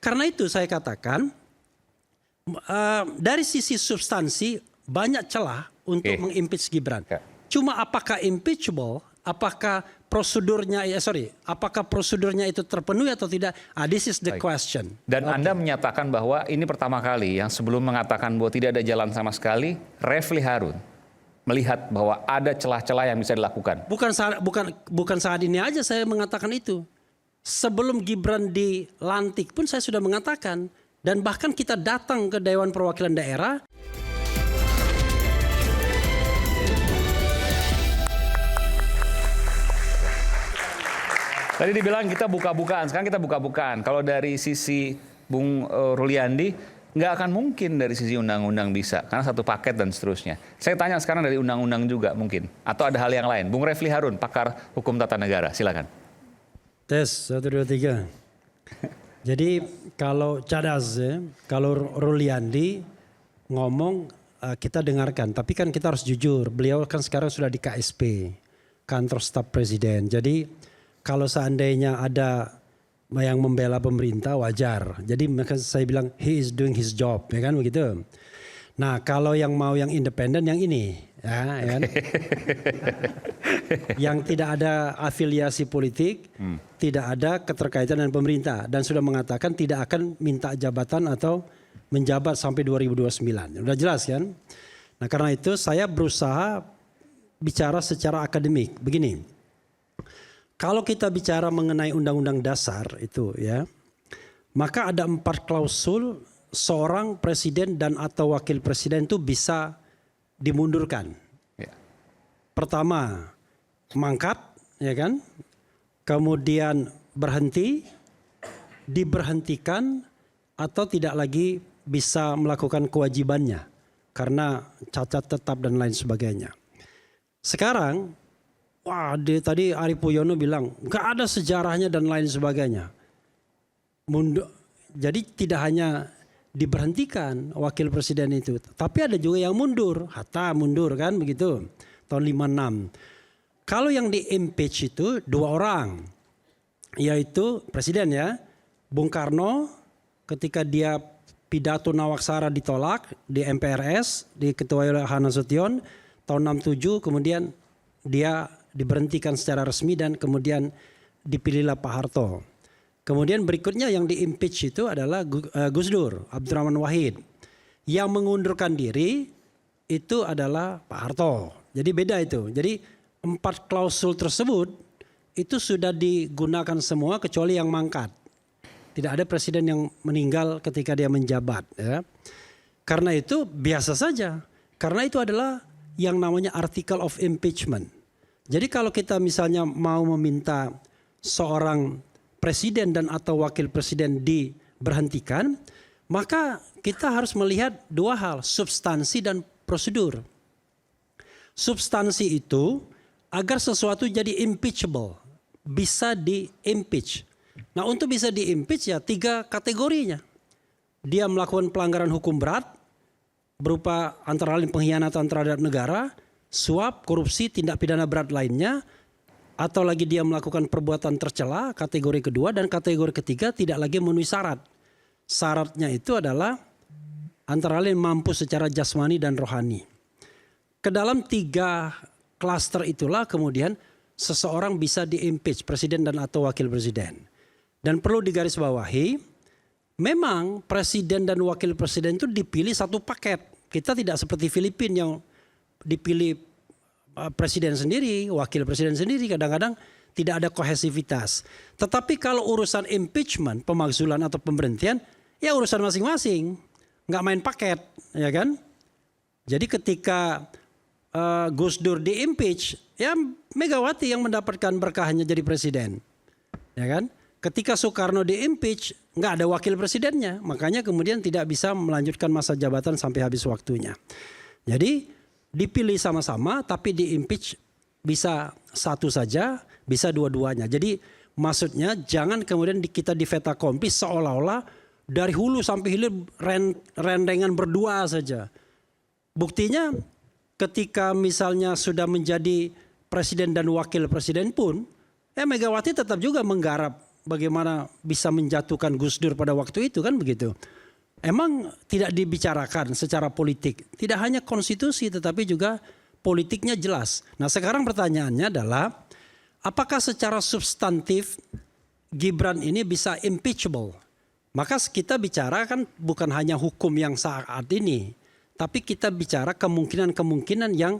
karena itu saya katakan dari sisi substansi banyak celah untuk mengimpeach Gibran. Cuma apakah impeachable, apakah prosedurnya apakah prosedurnya itu terpenuhi atau tidak? This is the question. Dan Anda menyatakan bahwa ini pertama kali yang sebelum mengatakan bahwa tidak ada jalan sama sekali, Refli Harun melihat bahwa ada celah-celah yang bisa dilakukan. Bukan saat ini aja saya mengatakan itu. Sebelum Gibran dilantik pun saya sudah mengatakan, dan bahkan kita datang ke Dewan Perwakilan Daerah. Tadi dibilang kita buka-bukaan, sekarang kita buka-bukaan. Kalau dari sisi Bung Ruliandi, nggak akan mungkin dari sisi undang-undang bisa, karena satu paket dan seterusnya. Saya tanya sekarang dari undang-undang juga mungkin, atau ada hal yang lain. Bung Refli Harun, pakar hukum tata negara, silakan. Tes 1, 2, 3. Jadi kalau Cadas, kalau Ruliandi ngomong kita dengarkan, tapi kan kita harus jujur. Beliau kan sekarang sudah di KSP, kantor staf presiden. Jadi kalau seandainya ada yang membela pemerintah wajar. Jadi saya bilang he is doing his job, ya kan begitu. Nah kalau yang mau yang independen yang ini, ya kan? Yang tidak ada afiliasi politik, tidak ada keterkaitan dengan pemerintah, dan sudah mengatakan tidak akan minta jabatan atau menjabat sampai 2029. Udah jelas kan? Nah karena itu saya berusaha bicara secara akademik. Begini. Kalau kita bicara mengenai undang-undang dasar itu ya, maka ada 4 klausul seorang presiden dan atau wakil presiden itu bisa dimundurkan. Pertama, mangkat, ya kan? Kemudian berhenti, diberhentikan, atau tidak lagi bisa melakukan kewajibannya karena cacat tetap dan lain sebagainya. Sekarang tadi Arief Puyono bilang nggak ada sejarahnya dan lain sebagainya. Jadi tidak hanya diberhentikan wakil presiden itu, tapi ada juga yang mundur. Hatta mundur kan begitu tahun 56. Kalau yang di impeach itu 2 orang, yaitu presiden ya, Bung Karno ketika dia pidato Nawaksara ditolak di MPRS diketuai oleh Hana Sution tahun 67, kemudian dia diberhentikan secara resmi dan kemudian dipilihlah Pak Harto. Kemudian berikutnya yang di-impeach itu adalah Gus Dur, Abdurrahman Wahid. Yang mengundurkan diri itu adalah Pak Harto. Jadi beda itu. Jadi 4 klausul tersebut itu sudah digunakan semua kecuali yang mangkat. Tidak ada presiden yang meninggal ketika dia menjabat. Ya. Karena itu biasa saja. Karena itu adalah yang namanya article of impeachment. Jadi kalau kita misalnya mau meminta seorang presiden dan atau wakil presiden diberhentikan, maka kita harus melihat 2 hal, substansi dan prosedur. Substansi itu agar sesuatu jadi impeachable, bisa di-impeach. Nah untuk bisa di-impeach ya 3 kategorinya. Dia melakukan pelanggaran hukum berat, berupa antara lain pengkhianatan terhadap negara, suap, korupsi, tindak pidana berat lainnya, atau lagi dia melakukan perbuatan tercela, kategori kedua, dan kategori ketiga tidak lagi memenuhi syarat. Syaratnya itu adalah antara lain mampu secara jasmani dan rohani. Ke dalam 3 klaster itulah kemudian seseorang bisa di-impeach, presiden dan atau wakil presiden. Dan perlu digarisbawahi, memang presiden dan wakil presiden itu dipilih satu paket. Kita tidak seperti Filipina yang dipilih presiden sendiri, wakil presiden sendiri, kadang-kadang tidak ada kohesivitas. Tetapi kalau urusan impeachment, pemakzulan atau pemberhentian, ya urusan masing-masing, nggak main paket, ya kan? Jadi ketika Gus Dur di-impeach, ya Megawati yang mendapatkan berkahnya jadi presiden, ya kan? Ketika Soekarno di-impeach, nggak ada wakil presidennya, makanya kemudian tidak bisa melanjutkan masa jabatan sampai habis waktunya. Jadi dipilih sama-sama tapi di-impeach bisa satu saja, bisa dua-duanya. Jadi maksudnya jangan kemudian kita di fait accompli seolah-olah dari hulu sampai hilir rendengan berdua saja. Buktinya ketika misalnya sudah menjadi presiden dan wakil presiden pun, Megawati tetap juga menggarap bagaimana bisa menjatuhkan Gus Dur pada waktu itu kan begitu. Emang tidak dibicarakan secara politik. Tidak hanya konstitusi tetapi juga politiknya jelas. Nah sekarang pertanyaannya adalah apakah secara substantif Gibran ini bisa impeachable? Maka kita bicara kan bukan hanya hukum yang saat ini. Tapi kita bicara kemungkinan-kemungkinan yang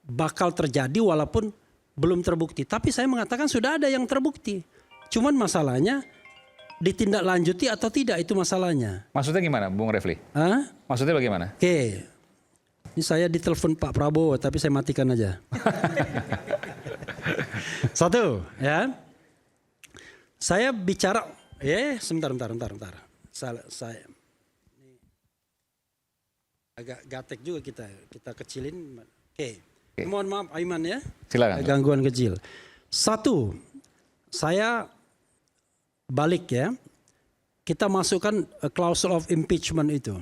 bakal terjadi walaupun belum terbukti. Tapi saya mengatakan sudah ada yang terbukti. Cuman masalahnya ditindaklanjuti atau tidak itu masalahnya. Maksudnya gimana Bung Refli? Hah? Maksudnya bagaimana? Oke. Ini saya ditelepon Pak Prabowo tapi saya matikan aja. Satu ya. Saya bicara sebentar. Saya agak gatek juga kita kecilin. Oke. Mohon maaf Aiman ya. Silakan. Gangguan kecil. Satu, saya balik ya. Kita masukkan clause of impeachment itu.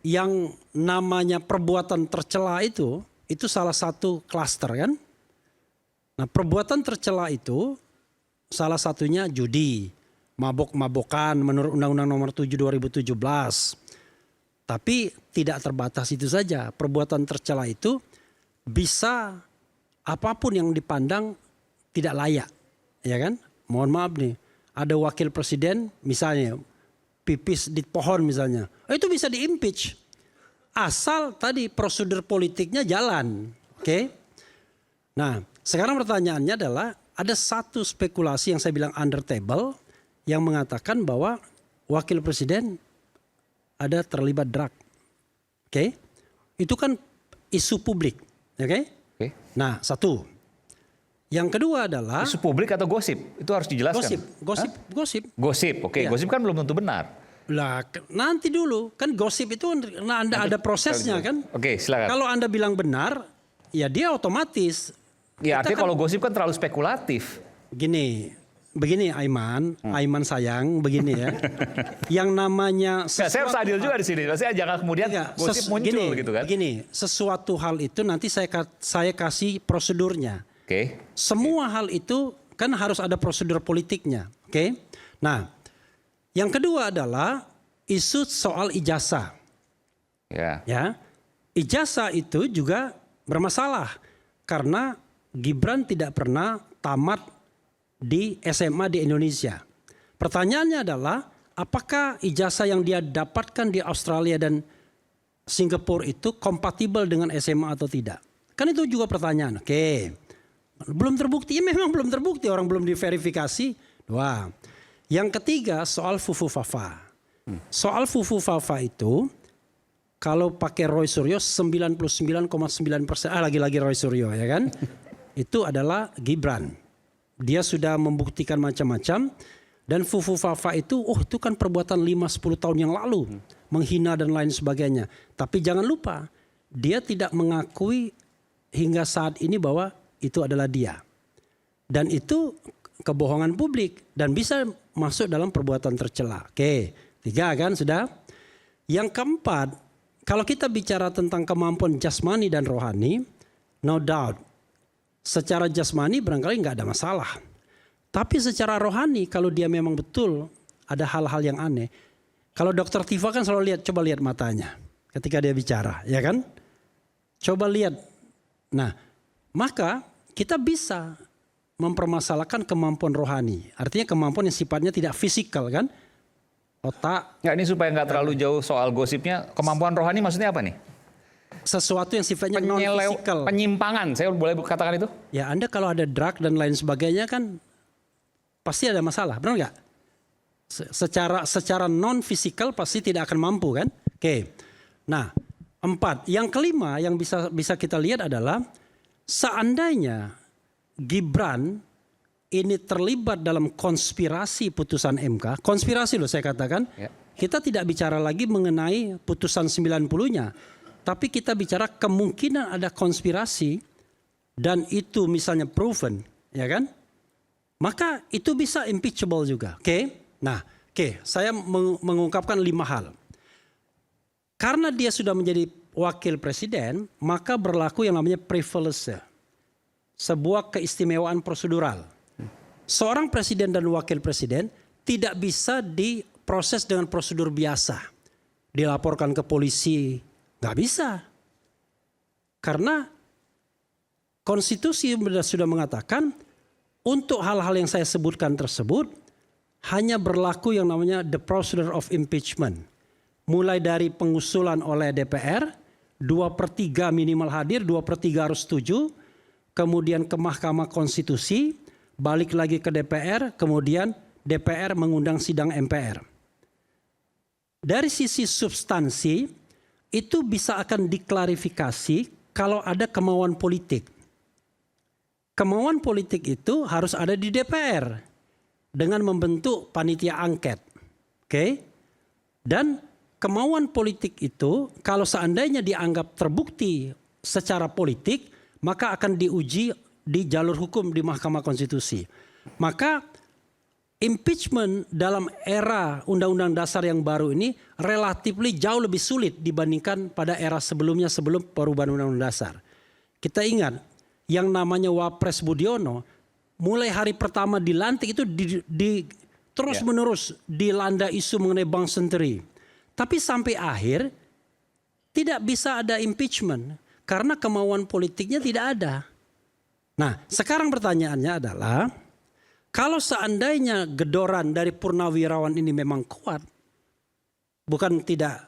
Yang namanya perbuatan tercela itu salah satu klaster kan. Nah perbuatan tercela itu salah satunya judi, mabok-mabokan menurut Undang-Undang Nomor 7 2017. Tapi tidak terbatas itu saja. Perbuatan tercela itu bisa apapun yang dipandang tidak layak. Ya kan? Mohon maaf nih. Ada wakil presiden misalnya pipis di pohon misalnya. Itu bisa di-impeach. Asal tadi prosedur politiknya jalan. Oke? Nah sekarang pertanyaannya adalah ada satu spekulasi yang saya bilang under table. Yang mengatakan bahwa wakil presiden ada terlibat drug. Oke? Itu kan isu publik. Oke? Nah, satu. Yang kedua adalah Isu publik atau gosip? Itu harus dijelaskan. Gosip. Gosip, oke. Iya. Gosip kan belum tentu benar. Lah, nanti dulu. Kan gosip itu karena Anda ada prosesnya kan. Oke, silakan. Kalau Anda bilang benar, ya dia otomatis. Ya, artinya Kita kan- kalau gosip kan terlalu spekulatif. Begini Aiman sayang, begini ya. Yang namanya Ya, saya harus adil juga di sini. Maksudnya jangan kemudian gosip muncul gitu kan. Begini, sesuatu hal itu nanti saya kasih prosedurnya. Oke. Semua hal itu kan harus ada prosedur politiknya. Oke. Nah, yang kedua adalah isu soal ijazah. Ya, ijazah itu juga bermasalah karena Gibran tidak pernah tamat di SMA di Indonesia. Pertanyaannya adalah apakah ijazah yang dia dapatkan di Australia dan Singapura itu kompatibel dengan SMA atau tidak? Kan itu juga pertanyaan. Oke. Belum terbukti, memang belum terbukti, orang belum diverifikasi. Dua. Yang ketiga soal Fufu Fafa. Soal Fufu Fafa itu kalau pakai Roy Suryo 99,9%, lagi-lagi Roy Suryo ya kan. Itu adalah Gibran. Dia sudah membuktikan macam-macam. Dan Fufu Fafa itu, itu kan perbuatan 5-10 tahun yang lalu. Menghina dan lain sebagainya. Tapi jangan lupa, dia tidak mengakui hingga saat ini bahwa itu adalah dia. Dan itu kebohongan publik. Dan bisa masuk dalam perbuatan tercela. Oke, 3 kan sudah. Yang keempat, kalau kita bicara tentang kemampuan jasmani dan rohani, no doubt. Secara jasmani barangkali nggak ada masalah. Tapi secara rohani kalau dia memang betul ada hal-hal yang aneh. Kalau Dr. Tifa kan selalu coba lihat matanya ketika dia bicara, ya kan? Coba lihat. Nah, maka kita bisa mempermasalahkan kemampuan rohani. Artinya kemampuan yang sifatnya tidak fisikal kan? Otak. Ya, ini supaya nggak terlalu jauh soal gosipnya. Kemampuan rohani maksudnya apa nih? Sesuatu yang sifatnya non-fisikal. Penyimpangan, saya boleh katakan itu? Ya Anda kalau ada drug dan lain sebagainya kan pasti ada masalah, benar nggak? Secara non-fisikal pasti tidak akan mampu kan? Oke. Nah, 4. Yang kelima yang bisa kita lihat adalah seandainya Gibran ini terlibat dalam konspirasi putusan MK, konspirasi loh saya katakan, kita tidak bicara lagi mengenai putusan 90-nya. Tapi kita bicara kemungkinan ada konspirasi dan itu misalnya proven, ya kan? Maka itu bisa impeachable juga. Oke? Nah, saya mengungkapkan 5 hal. Karena dia sudah menjadi wakil presiden, maka berlaku yang namanya privilege. Sebuah keistimewaan prosedural. seorang presiden dan wakil presiden tidak bisa diproses dengan prosedur biasa. Dilaporkan ke polisi, nggak bisa. Karena konstitusi sudah mengatakan untuk hal-hal yang saya sebutkan tersebut hanya berlaku yang namanya the procedure of impeachment. Mulai dari pengusulan oleh DPR, 2/3 minimal hadir, 2/3 harus setuju, kemudian ke Mahkamah Konstitusi, balik lagi ke DPR, kemudian DPR mengundang sidang MPR. Dari sisi substansi, itu bisa akan diklarifikasi kalau ada kemauan politik. Kemauan politik itu harus ada di DPR dengan membentuk panitia angket. Oke? Dan kemauan politik itu kalau seandainya dianggap terbukti secara politik, maka akan diuji di jalur hukum di Mahkamah Konstitusi. Maka impeachment dalam era Undang-Undang Dasar yang baru ini relatif jauh lebih sulit dibandingkan pada era sebelumnya sebelum perubahan Undang-Undang Dasar. Kita ingat yang namanya Wapres Budiono mulai hari pertama dilantik itu terus menerus dilanda isu mengenai bank senturi. Tapi sampai akhir tidak bisa ada impeachment karena kemauan politiknya tidak ada. Nah, sekarang pertanyaannya adalah kalau seandainya gedoran dari purnawirawan ini memang kuat, bukan tidak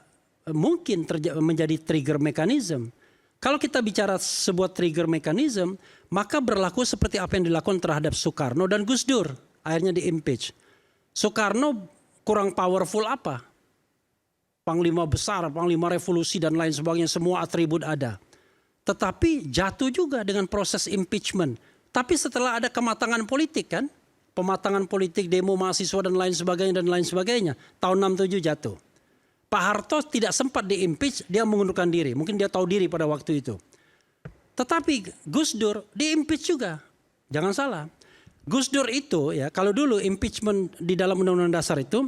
mungkin menjadi trigger mechanism. Kalau kita bicara sebuah trigger mechanism, maka berlaku seperti apa yang dilakukan terhadap Soekarno dan Gus Dur. Akhirnya di-impeach. Soekarno kurang powerful apa? Panglima besar, panglima revolusi dan lain sebagainya, semua atribut ada. Tetapi jatuh juga dengan proses impeachment. Tapi setelah ada kematangan politik kan, pematangan politik, demo mahasiswa dan lain sebagainya. Tahun 67 jatuh. Pak Harto tidak sempat di-impeach, dia mengundurkan diri. Mungkin dia tahu diri pada waktu itu. Tetapi Gus Dur di-impeach juga. Jangan salah. Gus Dur itu ya, kalau dulu impeachment di dalam Undang-Undang Dasar itu,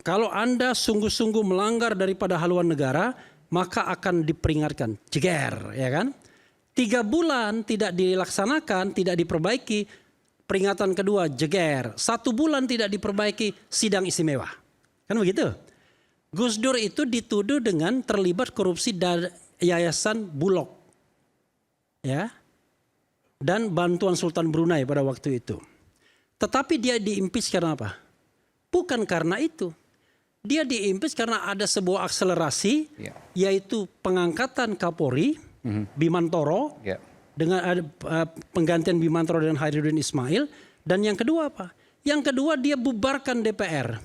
kalau Anda sungguh-sungguh melanggar daripada haluan negara, maka akan diperingatkan. Jeger, ya kan? 3 bulan tidak dilaksanakan, tidak diperbaiki, peringatan kedua jeger. 1 bulan tidak diperbaiki, sidang istimewa. Kan begitu? Gus Dur itu dituduh dengan terlibat korupsi dari Yayasan Bulog. Ya. Dan bantuan Sultan Brunei pada waktu itu. Tetapi dia di-impeach karena apa? Bukan karena itu. Dia di-impeach karena ada sebuah akselerasi, yaitu pengangkatan Kapolri, Bimantoro, dengan ada penggantian Bimantoro dan Hairudin Ismail. Dan yang kedua apa? Yang kedua dia bubarkan DPR.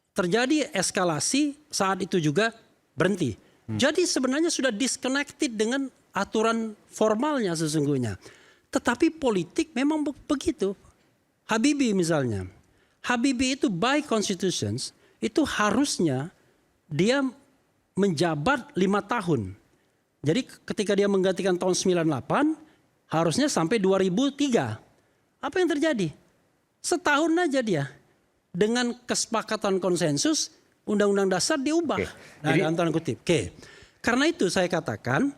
Terjadi eskalasi, saat itu juga berhenti. Jadi sebenarnya sudah disconnected dengan aturan formalnya sesungguhnya. Tetapi politik memang begitu. Habibie misalnya. Habibie itu by constitutions, itu harusnya dia menjabat 5 tahun. Jadi ketika dia menggantikan tahun 98, harusnya sampai 2003. Apa yang terjadi? Setahun aja dia. Dengan kesepakatan konsensus, Undang-Undang Dasar diubah. Dalam tanda kutip. Karena itu saya katakan,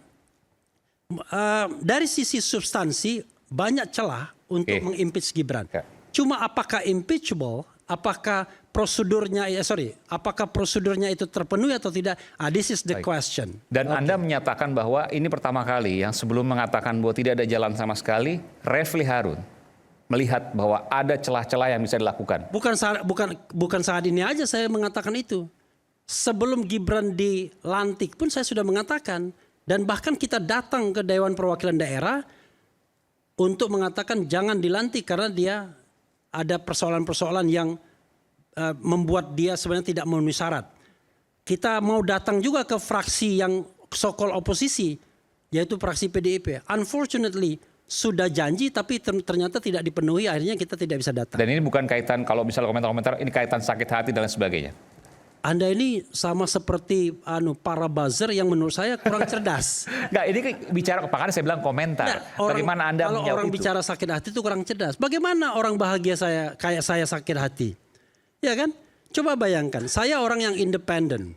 dari sisi substansi banyak celah untuk mengimpeach Gibran. Cuma apakah impeachable, apakah prosedurnya itu terpenuhi atau tidak? This is the question. Dan Anda menyatakan bahwa ini pertama kali yang sebelum mengatakan bahwa tidak ada jalan sama sekali, Refli Harun melihat bahwa ada celah-celah yang bisa dilakukan. Bukan saat ini aja saya mengatakan itu. Sebelum Gibran dilantik pun saya sudah mengatakan. Dan bahkan kita datang ke Dewan Perwakilan Daerah untuk mengatakan jangan dilantik karena dia ada persoalan-persoalan yang membuat dia sebenarnya tidak memenuhi syarat. Kita mau datang juga ke fraksi yang so-called oposisi, yaitu fraksi PDIP. Unfortunately, sudah janji tapi ternyata tidak dipenuhi, akhirnya kita tidak bisa datang. Dan ini bukan kaitan, kalau misalnya komentar-komentar, ini kaitan sakit hati dan lain sebagainya. Anda ini sama seperti para buzzer yang menurut saya kurang cerdas. Enggak, ini bicara, makanya saya bilang komentar. Bagaimana Anda menjawab itu? Kalau orang bicara sakit hati itu kurang cerdas. Bagaimana orang bahagia kayak saya sakit hati? Ya kan? Coba bayangkan, saya orang yang independen.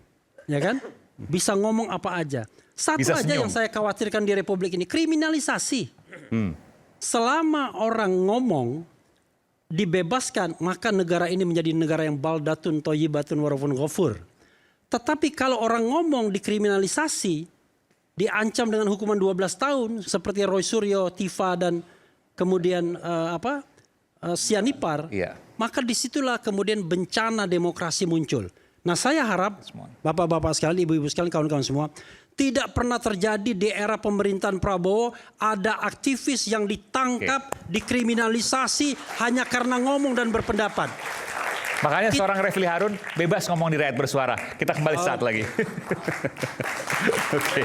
Ya kan? Bisa ngomong apa aja. Satu aja yang saya khawatirkan di Republik ini, kriminalisasi. selama orang ngomong dibebaskan, maka negara ini menjadi negara yang baldatun thayyibatun warafun ghafur. Tetapi kalau orang ngomong dikriminalisasi, diancam dengan hukuman 12 tahun seperti Roy Suryo, Tifa dan kemudian Sianipar, maka disitulah kemudian bencana demokrasi muncul. Nah, saya harap bapak-bapak sekalian, ibu-ibu sekalian, kawan-kawan semua, tidak pernah terjadi di era pemerintahan Prabowo ada aktivis yang ditangkap, dikriminalisasi hanya karena ngomong dan berpendapat. Makanya seorang Refli Harun bebas ngomong di Rakyat Bersuara. Kita kembali saat lagi. Oke.